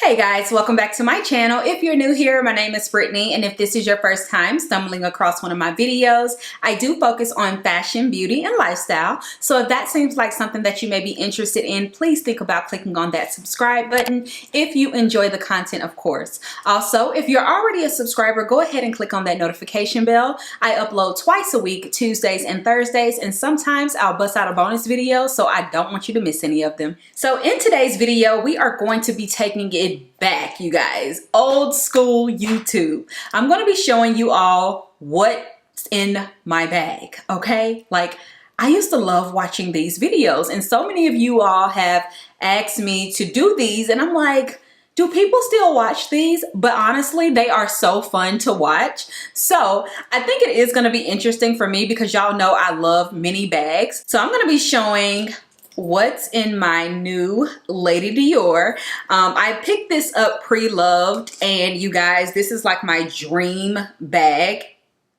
Hey guys, welcome back to my channel. If you're new here, my name is Brittany, and if this is your first time stumbling across one of my videos, I do focus on fashion, beauty, and lifestyle. So if that seems like something that you may be interested in, please think about clicking on that subscribe button if you enjoy the content, of course. Also, if you're already a subscriber, go ahead and click on that notification bell. I upload twice a week, Tuesdays and Thursdays, and sometimes I'll bust out a bonus video, so I don't want you to miss any of them. So in today's video, we are going to be taking it back, you guys. Old school YouTube. I'm going to be showing you all what's in my bag, okay? Like, I used to love watching these videos, and so many of you all have asked me to do these, and I'm like, do people still watch these? But honestly, they are so fun to watch. So I think it is going to be interesting for me because y'all know I love mini bags. So I'm going to be showing what's in my new Lady Dior. I picked this up pre-loved, and you guys, this is like my dream bag.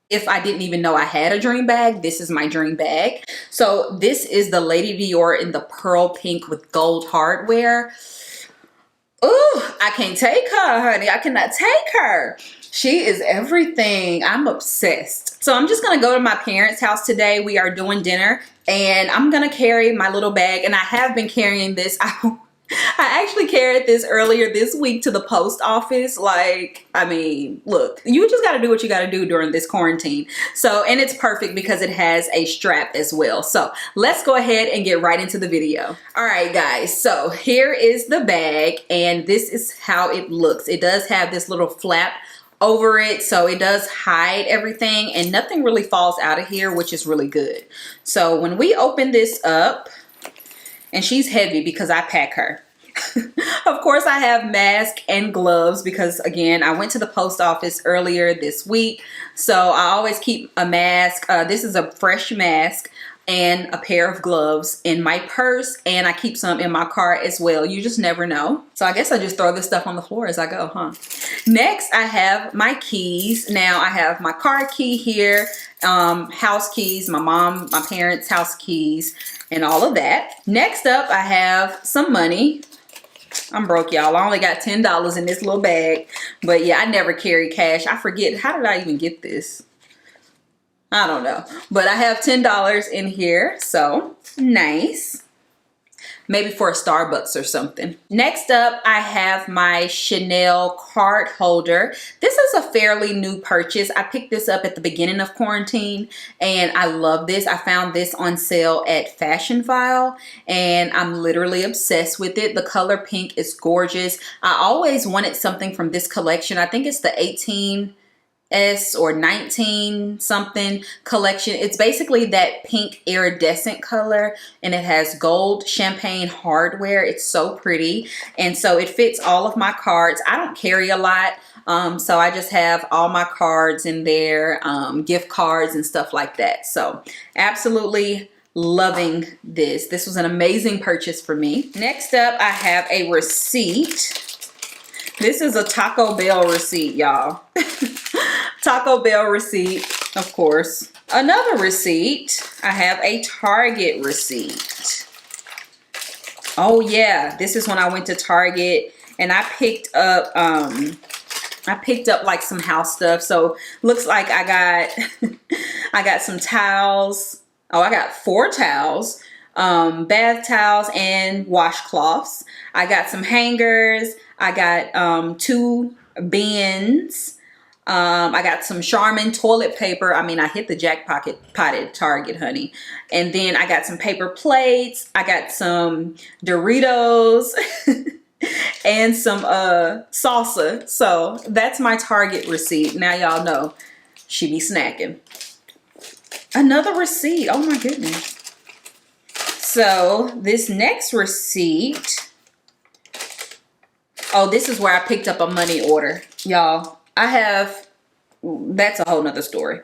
If I didn't even know I had a dream bag, this is my dream bag. So this is the Lady Dior in the pearl pink with gold hardware. Ooh, I can't take her, honey. I cannot take her. She is everything. I'm obsessed. So I'm just going to go to my parents' house today. We are doing dinner, and I'm going to carry my little bag, and I have been carrying this. I actually carried this earlier this week to the post office. Like, I mean, look, you just got to do what you got to do during this quarantine. So, and it's perfect because it has a strap as well. So let's go ahead and get right into the video. All right, guys. So here is the bag, and this is how it looks. It does have this little flap over it, so it does hide everything, and nothing really falls out of here, which is really good. So when we open this up, and she's heavy because I pack her. Of course, I have mask and gloves because, again, I went to the post office earlier this week. So I always keep a mask. This is a fresh mask and a pair of gloves in my purse. And I keep some in my car as well. You just never know. So I guess I just throw this stuff on the floor as I go, huh? Next, I have my keys. Now, I have my car key here, house keys, my parents' house keys, and all of that. Next up, I have some money. I'm broke, y'all. I only got $10 in this little bag. But yeah, I never carry cash. I forget. How did I even get this? I don't know. But I have $10 in here. So nice. Maybe for a Starbucks or something. Next up, I have my Chanel card holder. This is a fairly new purchase. I picked this up at the beginning of quarantine, and I love this. I found this on sale at Fashion File, and I'm literally obsessed with it. The color pink is gorgeous. I always wanted something from this collection. I think it's the 18S or 19 something collection. It's basically that pink iridescent color, and it has gold champagne hardware. It's so pretty, and so it fits all of my cards. I don't carry a lot, so I just have all my cards in there, gift cards and stuff like that. So absolutely loving this. This was an amazing purchase for me. Next up, I have a receipt. This is a Taco Bell receipt, y'all. Taco Bell receipt, of course. Another receipt, I have a Target receipt. Oh yeah, this is when I went to Target, and I picked up like some house stuff. So looks like I got I got some towels. Oh, I got 4 towels, bath towels and washcloths. I got some hangers. I got 2 bins. I got some Charmin toilet paper. I mean, I hit the jackpot at Target, honey. And then I got some paper plates. I got some Doritos and some salsa. So that's my Target receipt. Now y'all know she be snacking. Another receipt. Oh my goodness. So this next receipt. Oh, this is where I picked up a money order, y'all. I have, that's a whole nother story.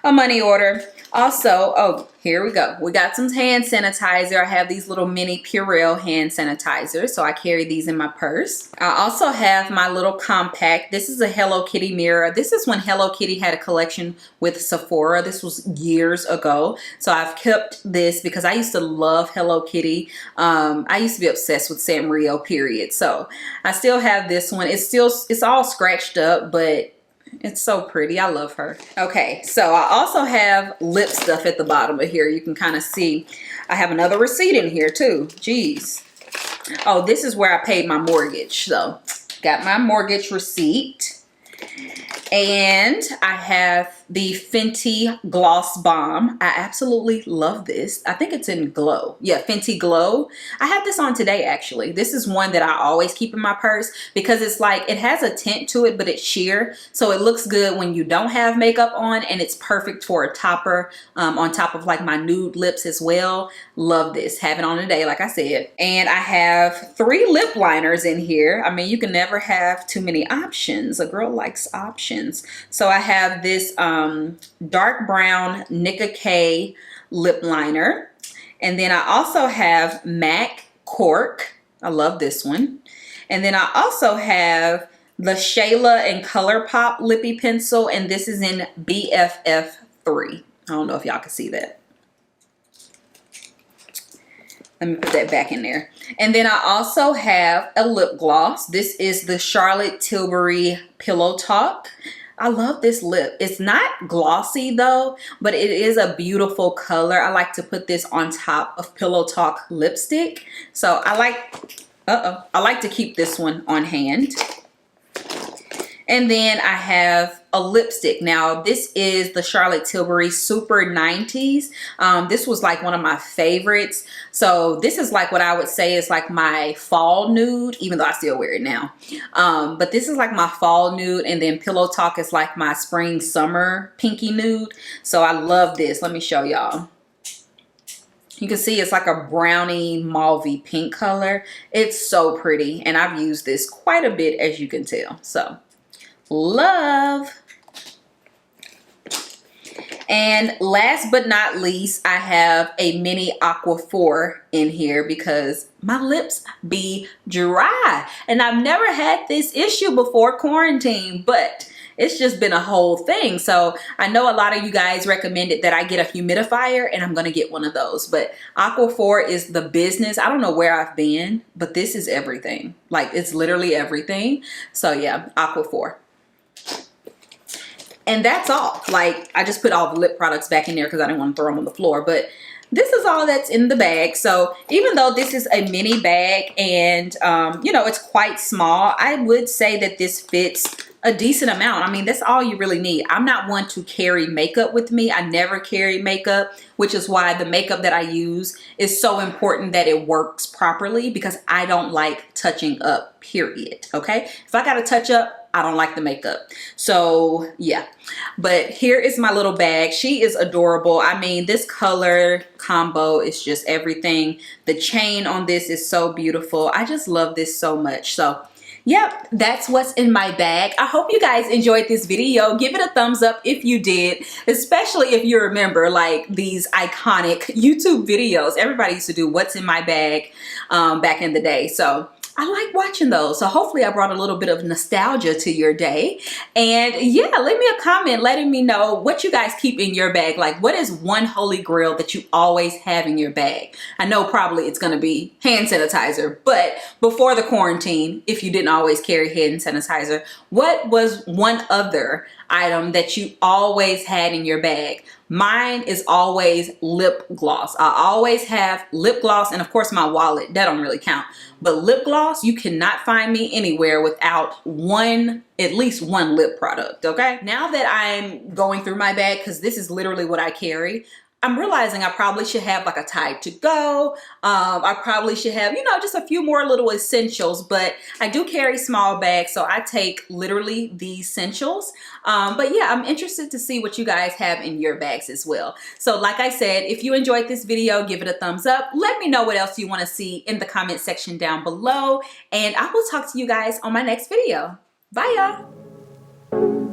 A money order. Also, oh, here we go. We got some hand sanitizer. I have these little mini Purell hand sanitizers, so I carry these in my purse. I also have my little compact. This is a Hello Kitty mirror. This is when Hello Kitty had a collection with Sephora. This was years ago. So I've kept this because I used to love Hello Kitty. I used to be obsessed with Sanrio, period. So I still have this one. It's all scratched up, but it's so pretty. I love her. Okay, so I also have lip stuff at the bottom of here. You can kind of see I have another receipt in here too. Jeez. Oh, this is where I paid my mortgage. So got my mortgage receipt. And I have the Fenty Gloss Bomb. I absolutely love this. I think it's in Glow. Yeah, Fenty Glow. I have this on today, actually. This is one that I always keep in my purse because it's like, it has a tint to it, but it's sheer. So it looks good when you don't have makeup on, and it's perfect for a topper on top of like my nude lips as well. Love this. Have it on today, like I said. And I have 3 lip liners in here. I mean, you can never have too many options. A girl likes options. So I have this dark brown Nicka K lip liner. And then I also have MAC Cork. I love this one. And then I also have the Shayla and ColourPop Lippy Pencil. And this is in BFF3. I don't know if y'all can see that. Let me put that back in there. And then I also have a lip gloss. This is the Charlotte Tilbury Pillow Talk. I love this lip. It's not glossy though, but it is a beautiful color. I like to put this on top of Pillow Talk lipstick. So I like to keep this one on hand. And then I have a lipstick. Now, this is the Charlotte Tilbury Super 90s. This was like one of my favorites. So this is like what I would say is like my fall nude, even though I still wear it now. But this is like my fall nude. And then Pillow Talk is like my spring summer pinky nude. So I love this. Let me show y'all. You can see it's like a brownie mauvey pink color. It's so pretty. And I've used this quite a bit, as you can tell. So love. And last but not least, I have a mini Aquaphor in here because my lips be dry. And I've never had this issue before quarantine, but it's just been a whole thing. So I know a lot of you guys recommended that I get a humidifier, and I'm going to get one of those. But Aquaphor is the business. I don't know where I've been, but this is everything. Like, it's literally everything. So yeah, Aquaphor. And that's all. Like, I just put all the lip products back in there because I didn't want to throw them on the floor. But this is all that's in the bag. So even though this is a mini bag and, you know, it's quite small, I would say that this fits a decent amount. I mean, that's all you really need. I'm not one to carry makeup with me. I never carry makeup, which is why the makeup that I use is so important that it works properly, because I don't like touching up, period. Okay. If I got to touch up, I don't like the makeup. So yeah, but here is my little bag. She is adorable. I mean, this color combo is just everything. The chain on this is so beautiful. I just love this so much. So yep, that's what's in my bag. I hope you guys enjoyed this video. Give it a thumbs up if you did, especially if you remember like these iconic YouTube videos. Everybody used to do what's in my bag back in the day. So I like watching those. So hopefully I brought a little bit of nostalgia to your day. And yeah, leave me a comment letting me know what you guys keep in your bag. Like, what is one holy grail that you always have in your bag? I know probably it's going to be hand sanitizer, but before the quarantine, if you didn't always carry hand sanitizer, what was one other item that you always had in your bag? Mine is always lip gloss. I always have lip gloss, and of course my wallet. That don't really count. But lip gloss, you cannot find me anywhere without at least one lip product, okay? Now that I'm going through my bag, because this is literally what I carry, I'm realizing I probably should have like a Tide to Go. I probably should have, you know, just a few more little essentials, but I do carry small bags, so I take literally the essentials. But yeah, I'm interested to see what you guys have in your bags as well. So like I said, if you enjoyed this video, give it a thumbs up. Let me know what else you want to see in the comment section down below, and I will talk to you guys on my next video. Bye, y'all.